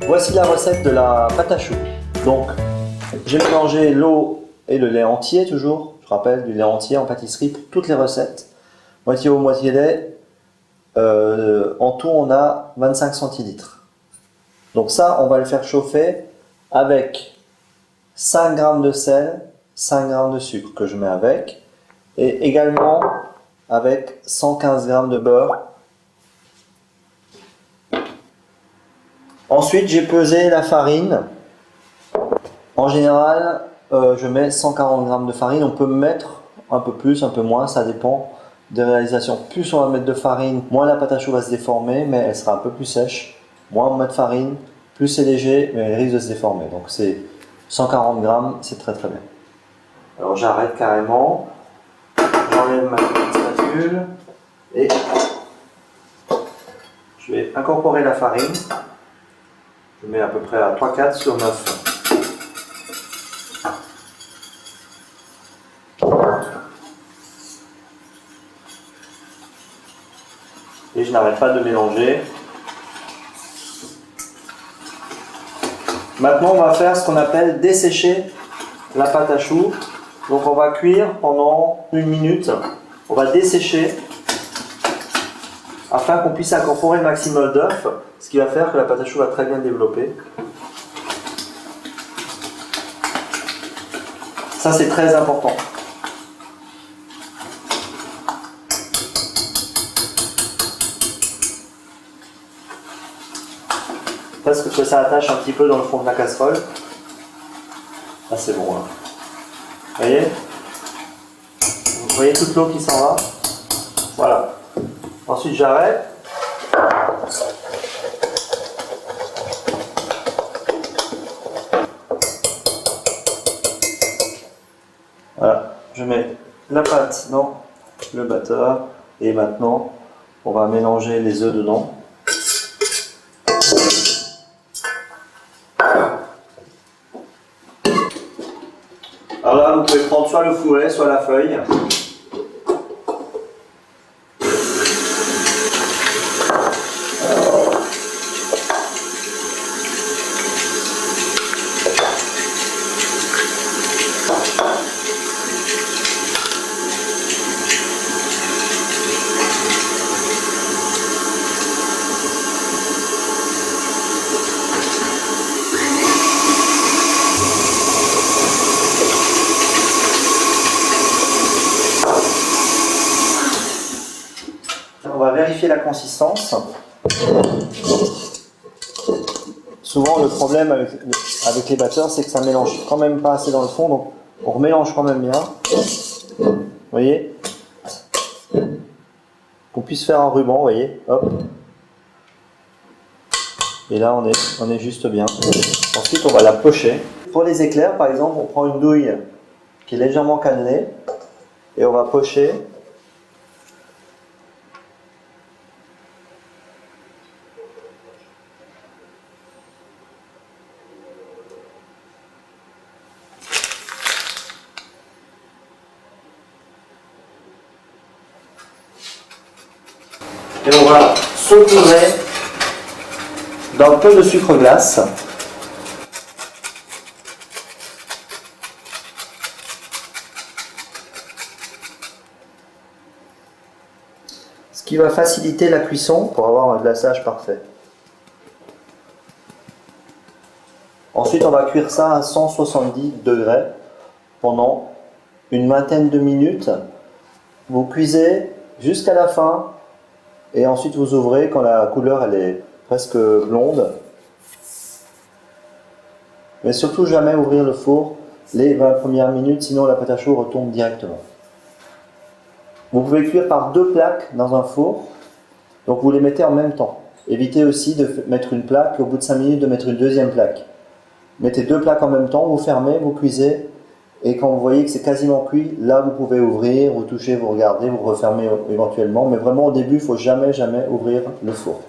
Voici la recette de la pâte à choux. Donc, j'ai mélangé l'eau et le lait entier toujours. Je rappelle, du lait entier en pâtisserie pour toutes les recettes. Moitié eau, moitié lait. En tout, on a 25 centilitres. Donc ça, on va le faire chauffer avec 5 g de sel, 5 g de sucre que je mets avec. Et également avec 115 g de beurre. Ensuite, j'ai pesé la farine. En général, je mets 140 g de farine. On peut mettre un peu plus, un peu moins, ça dépend des réalisations. Plus on va mettre de farine, moins la pâte à choux va se déformer, mais elle sera un peu plus sèche. Moins on met de farine, plus c'est léger, mais elle risque de se déformer. Donc c'est 140 g, c'est très très bien. Alors j'arrête carrément. J'enlève ma petite spatule et je vais incorporer la farine. Je mets à peu près à 3/4 sur 9. Et je n'arrête pas de mélanger. Maintenant, on va faire ce qu'on appelle dessécher la pâte à choux. Donc on va cuire pendant 1 minute. On va dessécher afin qu'on puisse incorporer le maximum d'œufs, ce qui va faire que la pâte à choux va très bien développer. Ça, c'est très important. Presque que ça attache un petit peu dans le fond de la casserole. Là, c'est bon. Hein. Vous voyez toute l'eau qui s'en va. Voilà. Ensuite, j'arrête. Voilà. Je mets la pâte dans le batteur. Et maintenant, on va mélanger les œufs dedans. Alors là, vous pouvez prendre soit le fouet, soit la feuille. On va vérifier la consistance. Souvent, le problème avec les batteurs, c'est que ça ne mélange quand même pas assez dans le fond, donc on remélange quand même bien. Vous voyez? Qu'on puisse faire un ruban, vous voyez? Hop. Et là, on est juste bien. Ensuite, on va la pocher. Pour les éclairs, par exemple, on prend une douille qui est légèrement cannelée et on va pocher. Et on va saupoudrer d'un peu de sucre glace. Ce qui va faciliter la cuisson pour avoir un glaçage parfait. Ensuite, on va cuire ça à 170 degrés pendant une vingtaine de minutes. Vous cuisez jusqu'à la fin. Et ensuite vous ouvrez quand la couleur elle est presque blonde. Mais surtout jamais ouvrir le four les 20 premières minutes, sinon la pâte à choux retombe directement. Vous pouvez cuire par 2 plaques dans un four, donc vous les mettez en même temps. Évitez aussi de mettre une plaque et au bout de 5 minutes de mettre une deuxième plaque. Mettez 2 plaques en même temps, vous fermez, vous cuisez. Et quand vous voyez que c'est quasiment cuit, là vous pouvez ouvrir, vous touchez, vous regardez, vous refermez éventuellement. Mais vraiment au début, il ne faut jamais ouvrir le four.